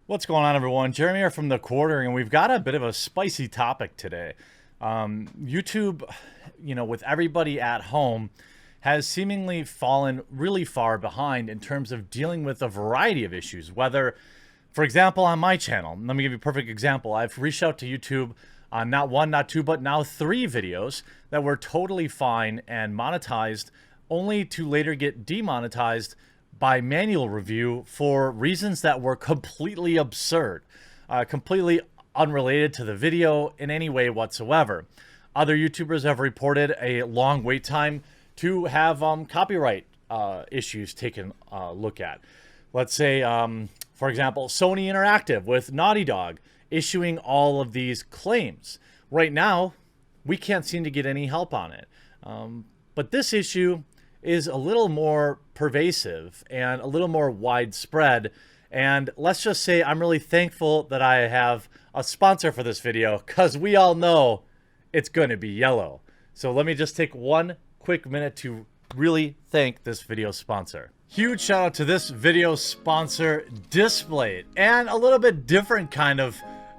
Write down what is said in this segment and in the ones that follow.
What's going on, everyone? Jeremy here from The Quartering, and we've got a bit of a spicy topic today. YouTube, with everybody at home, has seemingly fallen really far behind in terms of dealing with a variety of issues. Whether, for example, on my channel, let me give you a perfect example. I've reached out to YouTube on not one, not two, but now 3 videos that were totally fine and monetized, only to later get demonetized by manual review for reasons that were completely absurd, completely unrelated to the video in any way whatsoever. Other YouTubers have reported a long wait time to have copyright issues taken a look at. Let's say, for example, Sony Interactive with Naughty Dog issuing all of these claims. Right now, we can't seem to get any help on it. But this issue is a little more pervasive and a little more widespread. And let's just say I'm really thankful that I have a sponsor for this video, because we all know it's going to be yellow. So let me just take one quick minute to really thank this video sponsor. Huge shout out to this video sponsor, Displate. And a little bit different kind of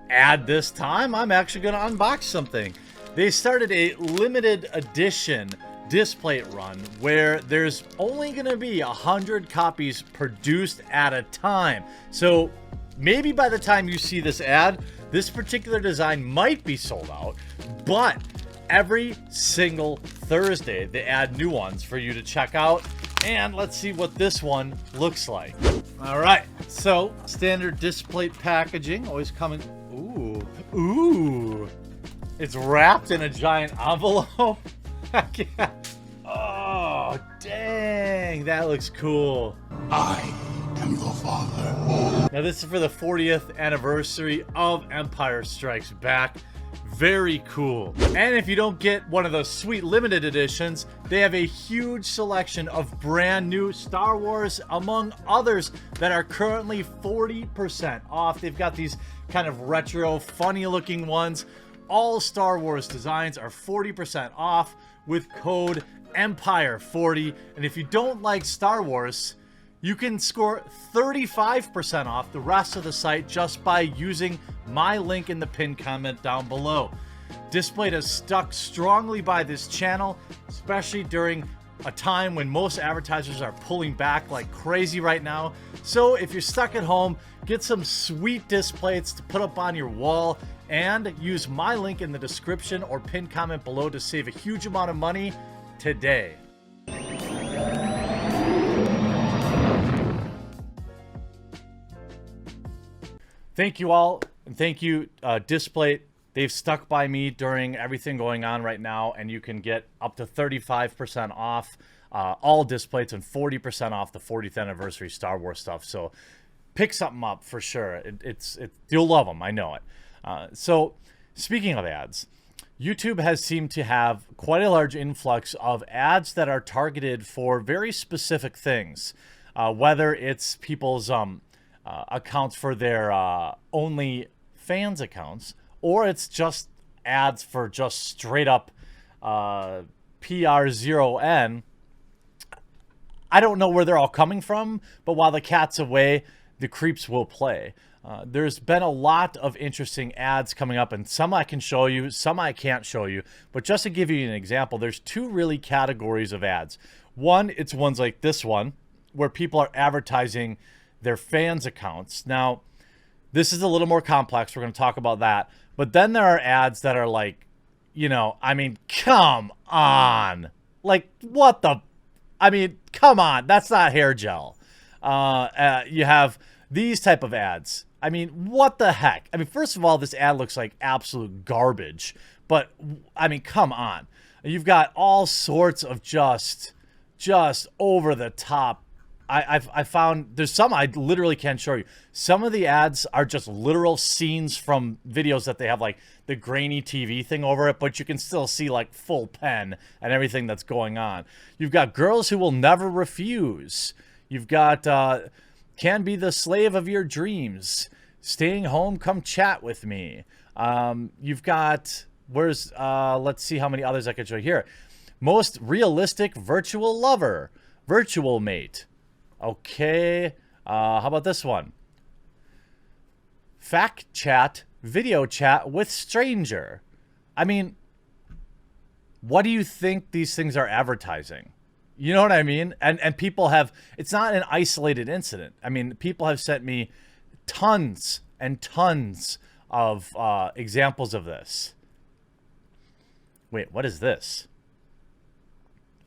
ad this time. I'm actually going to unbox something. They started a limited edition Displate run where there's only going to be 100 copies produced at a time. So maybe by the time you see this ad, this particular design might be sold out, but every single Thursday they add new ones for you to check out. And let's see what this one looks like. All right, so standard Displate packaging, always coming. Ooh, it's wrapped in a giant envelope. Oh, dang, that looks cool. I am your father. Now, this is for the 40th anniversary of Empire Strikes Back. Very cool. And if you don't get one of those sweet limited editions, they have a huge selection of brand new Star Wars, among others, that are currently 40% off. They've got these kind of retro, funny looking ones. All Star Wars designs are 40% off with code EMPIRE40. And if you don't like Star Wars, you can score 35% off the rest of the site just by using my link in the pinned comment down below. Displate has stuck strongly by this channel, especially during a time when most advertisers are pulling back like crazy right now. So if you're stuck at home, get some sweet Displates to put up on your wall, and use my link in the description or pinned comment below to save a huge amount of money today. Thank you all, and thank you, Displate. They've stuck by me during everything going on right now, and you can get up to 35% off all Displates and 40% off the 40th anniversary Star Wars stuff. So pick something up for sure. You'll love them, I know it. So speaking of ads, YouTube has seemed to have quite a large influx of ads that are targeted for very specific things, whether it's people's accounts for their OnlyFans accounts, or it's just ads for just straight up PR0N. I don't know where they're all coming from, but while the cat's away, the creeps will play. There's been a lot of interesting ads coming up, and some I can show you, some I can't show you. But just to give you an example, there's 2 really categories of ads. One, it's ones like this one, where people are advertising their fans' accounts. Now, this is a little more complex. We're going to talk about that. But then there are ads that are like, I mean, come on. Like, what the? I mean, come on. That's not hair gel. You have these type of ads. I mean, what the heck? I mean, first of all, this ad looks like absolute garbage. But, I mean, come on. You've got all sorts of just over the top. I found there's some I literally can't show you. Some of the ads are just literal scenes from videos that they have like the grainy TV thing over it, but you can still see like full pen and everything that's going on. You've got girls who will never refuse. You've got can be the slave of your dreams. Staying home, come chat with me. You've got, let's see how many others I can show you here. Most realistic virtual lover, virtual mate. Okay, how about this one? fact chat, video chat with stranger. I mean, what do you think these things are advertising? You know what I mean? And people have, it's not an isolated incident. I mean, people have sent me tons and tons of examples of this. Wait, what is this?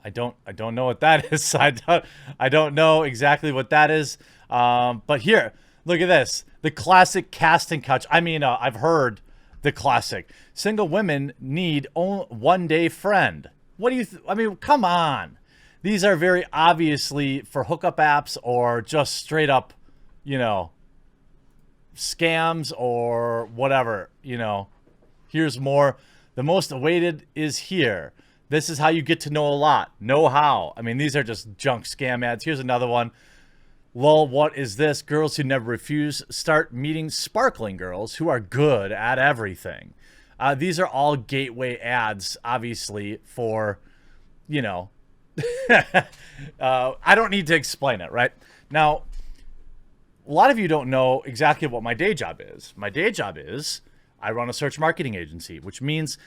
I don't know what that is. I don't know exactly what that is. But here, look at this. The classic casting couch. I mean, I've heard the classic. Single women need one day friend. What do you, I mean, come on. These are very obviously for hookup apps or just straight up, you know, scams or whatever, you know. Here's more. The most awaited is here. This is how you get to know a lot. Know how. I mean, these are just junk scam ads. Here's another one. Lol, what is this? Girls who never refuse start meeting sparkling girls who are good at everything. These are all gateway ads, obviously, for, you know, I don't need to explain it, right? Now, a lot of you don't know exactly what my day job is. My day job is I run a search marketing agency, which means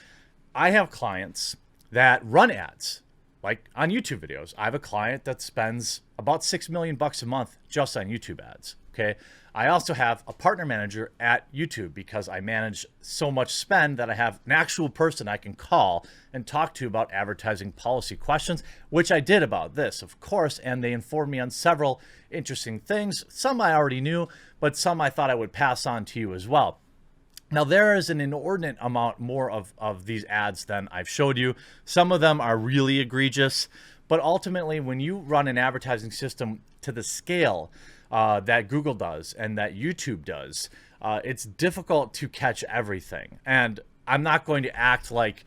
I have clients that run ads, like on YouTube videos. I have a client that spends about $6 million a month just on YouTube ads. Okay. I also have a partner manager at YouTube because I manage so much spend that I have an actual person I can call and talk to about advertising policy questions, which I did about this, of course. And they informed me on several interesting things. Some I already knew, but some I thought I would pass on to you as well. Now, there is an inordinate amount more of these ads than I've showed you. Some of them are really egregious, but ultimately, when you run an advertising system to the scale that Google does and that YouTube does, it's difficult to catch everything. And I'm not going to act like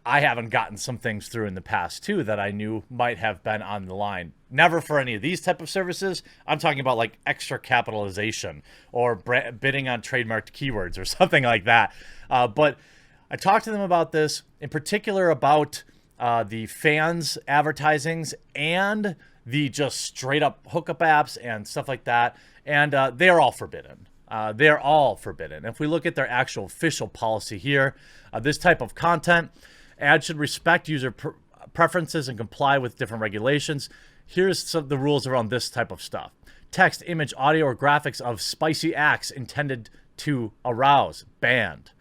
I haven't gotten some things through in the past too that I knew might have been on the line. Never for any of these type of services. I'm talking about like extra capitalization or bidding on trademarked keywords or something like that. But I talked to them about this, in particular about the fans advertisings and the just straight up hookup apps and stuff like that. And they are all forbidden. They're all forbidden. If we look at their actual official policy here, this type of content, ads should respect user preferences and comply with different regulations. Here's some of the rules around this type of stuff. Text, image, audio, or graphics of spicy acts intended to arouse, banned.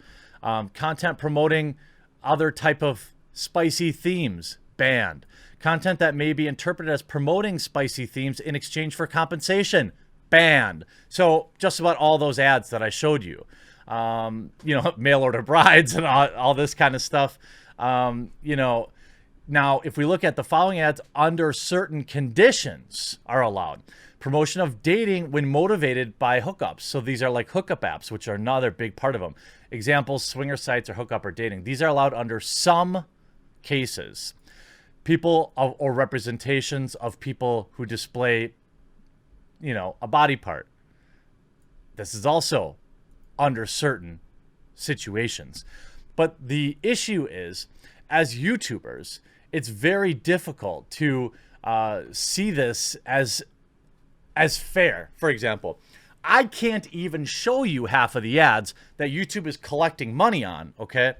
Content promoting other type of spicy themes, banned. Content that may be interpreted as promoting spicy themes in exchange for compensation, banned. So just about all those ads that I showed you, you know, mail order brides and all this kind of stuff. You know, now if we look at the following ads, under certain conditions are allowed. Promotion of dating when motivated by hookups. So these are like hookup apps, which are another big part of them. Examples, swinger sites or hookup or dating. These are allowed under some cases. People or representations of people who display, you know, a body part. This is also under certain situations. But the issue is, as YouTubers, it's very difficult to see this as fair. For example, I can't even show you half of the ads that YouTube is collecting money on, okay?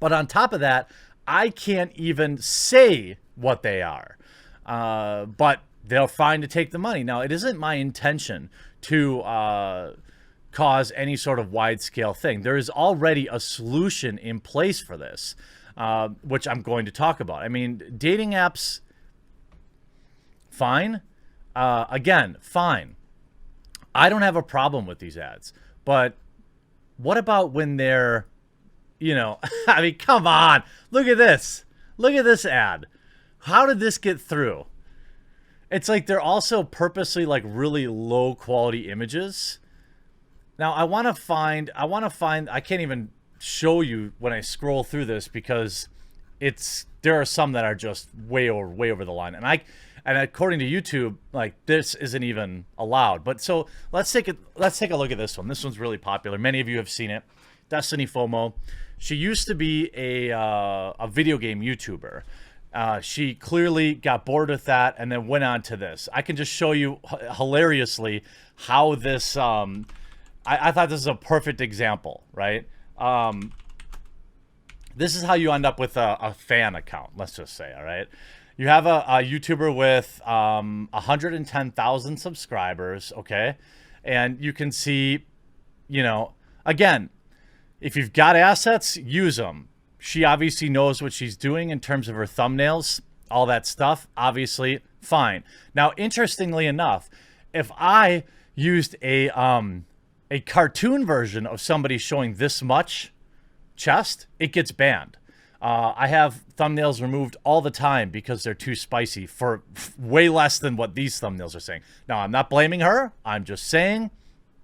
But on top of that, I can't even say what they are. But they're fine to take the money. Now, it isn't my intention to cause any sort of wide-scale thing. There is already a solution in place for this, which I'm going to talk about. I mean, dating apps, fine. Again, fine. I don't have a problem with these ads. But what about when they're, you know, I mean, come on. Look at this. Look at this ad. How did this get through? It's like they're also purposely like really low quality images. Now I want to find, I can't even show you when I scroll through this because there are some that are just way over the line. And according to YouTube, like this isn't even allowed. But so let's take a look at this one. This one's really popular. Many of you have seen it. Destiny FOMO. She used to be a video game YouTuber. She clearly got bored with that and then went on to this. I can just show you hilariously how this I thought this is a perfect example, right? This is how you end up with a fan account, let's just say, all right? You have a YouTuber with 110,000 subscribers, okay? And you can see, you know, again, if you've got assets, use them. She obviously knows what she's doing in terms of her thumbnails, all that stuff, obviously, fine. Now, interestingly enough, if I used a cartoon version of somebody showing this much chest, it gets banned. I have thumbnails removed all the time because they're too spicy for way less than what these thumbnails are saying. Now, I'm not blaming her. I'm just saying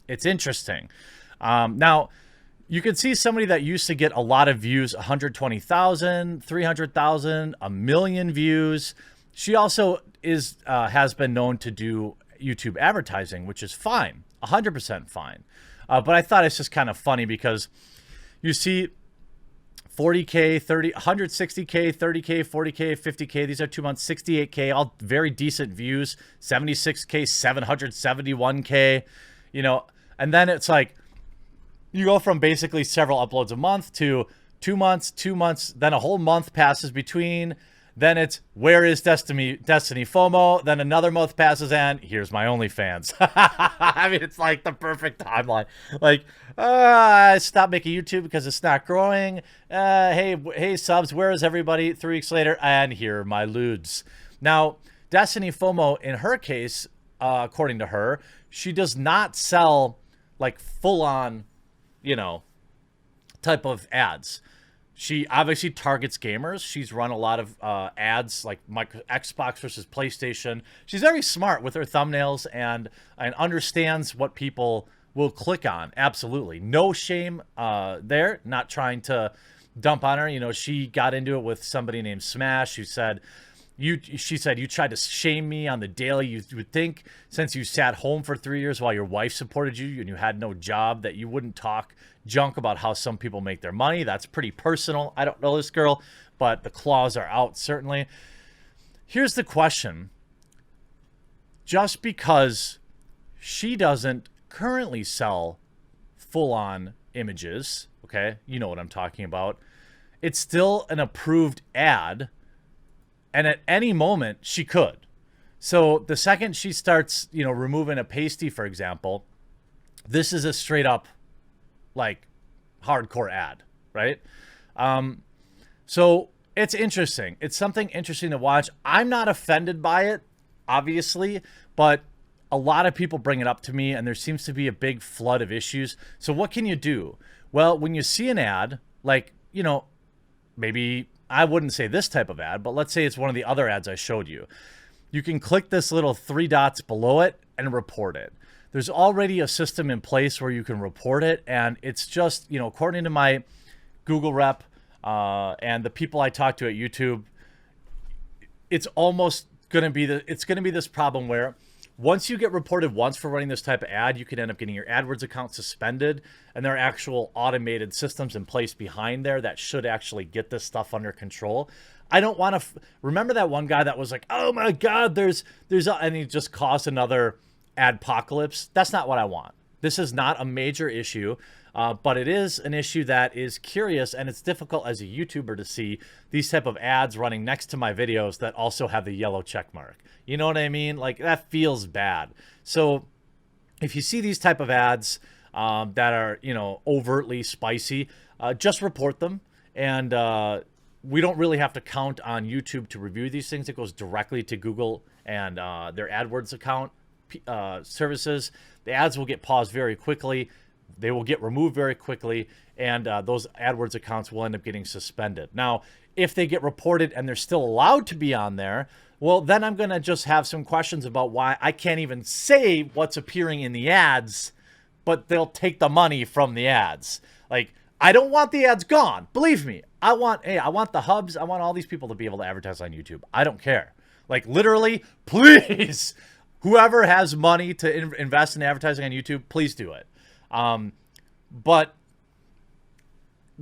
it's interesting. Now, you can see somebody that used to get a lot of views, 120,000, 300,000, a million views. She also has been known to do YouTube advertising, which is fine, 100% fine. But I thought it's just kind of funny because you see 40K, 160K, 30K, 40K, 50K. These are 2 months, 68K, all very decent views, 76K, 771K, you know, and then it's like, you go from basically several uploads a month to 2 months, then a whole month passes between. Then it's, where is Destiny FOMO? Then another month passes and here's my OnlyFans. I mean, it's like the perfect timeline. Like, stop making YouTube because it's not growing. Hey, subs, where is everybody? 3 weeks later, and here are my lewds. Now, Destiny FOMO, in her case, according to her, she does not sell like full-on, you know, type of ads. She obviously targets gamers. She's run a lot of ads like Xbox versus PlayStation. She's very smart with her thumbnails and understands what people will click on. Absolutely. No shame there. Not trying to dump on her. You know, she got into it with somebody named Smash who said, she said, you tried to shame me on the daily. You would think since you sat home for 3 years while your wife supported you and you had no job that you wouldn't talk junk about how some people make their money. That's pretty personal. I don't know this girl, but the claws are out, certainly. Here's the question. Just because she doesn't currently sell full-on images, okay, you know what I'm talking about, it's still an approved ad. And at any moment, she could. So the second she starts, you know, removing a pasty, for example, this is a straight up, like, hardcore ad, right? So it's interesting. It's something interesting to watch. I'm not offended by it, obviously, but a lot of people bring it up to me, and there seems to be a big flood of issues. So what can you do? Well, when you see an ad, like, you know, maybe I wouldn't say this type of ad, but let's say it's one of the other ads I showed you. You can click this little 3 dots below it and report it. There's already a system in place where you can report it, and it's just, you know, according to my Google rep and the people I talk to at YouTube, it's almost going to be this problem where once you get reported once for running this type of ad, you can end up getting your AdWords account suspended, and there are actual automated systems in place behind there that should actually get this stuff under control. I don't want to remember that one guy that was like, oh my God, and he just caused another Adpocalypse. That's not what I want. This is not a major issue, but it is an issue that is curious, and it's difficult as a YouTuber to see these type of ads running next to my videos that also have the yellow check mark. You know what I mean? Like, that feels bad. So if you see these type of ads that are, you know, overtly spicy, just report them. And we don't really have to count on YouTube to review these things. It goes directly to Google and their AdWords account services. The ads will get paused very quickly. They will get removed very quickly, and those AdWords accounts will end up getting suspended. Now, if they get reported and they're still allowed to be on there, well, then I'm going to just have some questions about why I can't even say what's appearing in the ads, but they'll take the money from the ads. Like, I don't want the ads gone. Believe me. I want the hubs. I want all these people to be able to advertise on YouTube. I don't care. Like, literally, please, whoever has money to invest in advertising on YouTube, please do it. But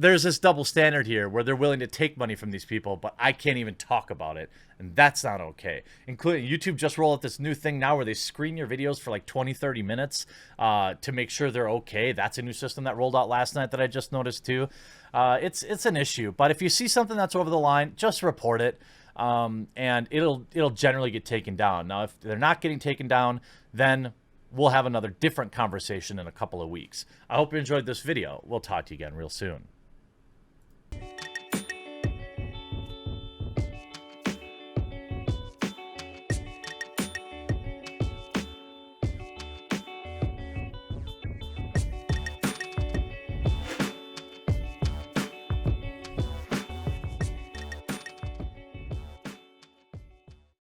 there's this double standard here where they're willing to take money from these people, but I can't even talk about it, and that's not okay. Including YouTube just rolled out this new thing now where they screen your videos for like 20-30 minutes to make sure they're okay. That's a new system that rolled out last night that I just noticed too. It's an issue, but if you see something that's over the line, just report it, and it'll generally get taken down. Now, if they're not getting taken down, then we'll have another different conversation in a couple of weeks. I hope you enjoyed this video. We'll talk to you again real soon.